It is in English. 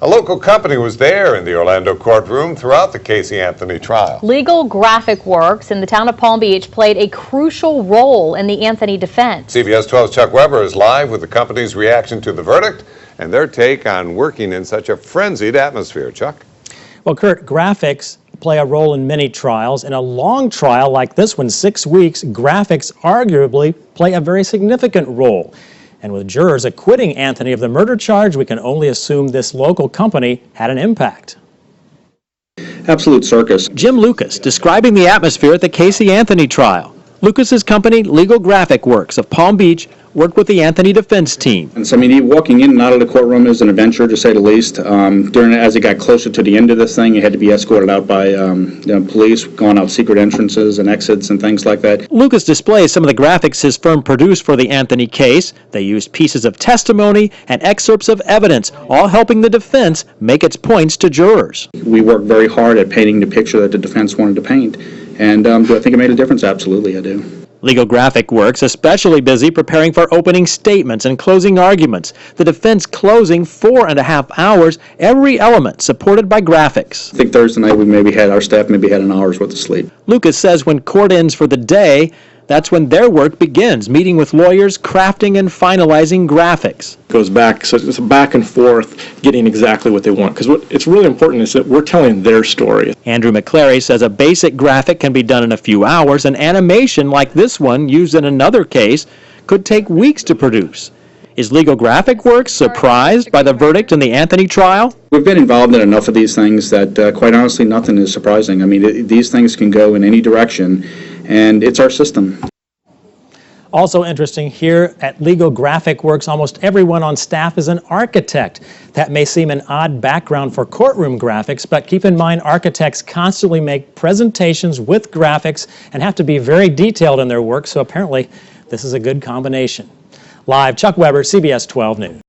A local company was there in the Orlando courtroom throughout the Casey Anthony trial. Legal Graphicworks in the town of Palm Beach played a crucial role in the Anthony defense. CBS 12's Chuck Weber is live with the company's reaction to the verdict and their take on working in such a frenzied atmosphere. Chuck? Well, Kurt, graphics play a role in many trials. In a long trial like this one, 6 weeks, graphics arguably play a very significant role. And with jurors acquitting Anthony of the murder charge, we can only assume this local company had an impact. Absolute circus. Jim Lucas describing the atmosphere at the Casey Anthony trial. Lucas's company, Legal Graphicworks of Palm Beach, worked with the Anthony defense team. And so, I mean, walking in and out of the courtroom is an adventure, to say the least. As it got closer to the end of this thing, it had to be escorted out by police, going out secret entrances and exits and things like that. Lucas displays some of the graphics his firm produced for the Anthony case. They used pieces of testimony and excerpts of evidence, all helping the defense make its points to jurors. We worked very hard at painting the picture that the defense wanted to paint. And do I think it made a difference? Absolutely, I do. Legal Graphicworks especially busy preparing for opening statements and closing arguments. The defense closing 4.5 hours, every element supported by graphics. I think Thursday night our staff maybe had an hour's worth of sleep. Lucas says when court ends for the day, that's when their work begins, meeting with lawyers, crafting and finalizing graphics. Goes back, so it's back and forth, getting exactly what they want. Because what it's really important is that we're telling their story. Andrew McClary says a basic graphic can be done in a few hours. An animation like this one, used in another case, could take weeks to produce. Is Legal Graphicworks surprised by the verdict in the Anthony trial? We've been involved in enough of these things that, quite honestly, nothing is surprising. I mean, these things can go in any direction, and it's our system. Also interesting, here at Legal Graphicworks, almost everyone on staff is an architect. That may seem an odd background for courtroom graphics, but keep in mind architects constantly make presentations with graphics and have to be very detailed in their work, so apparently this is a good combination. Live, Chuck Weber, CBS 12 News.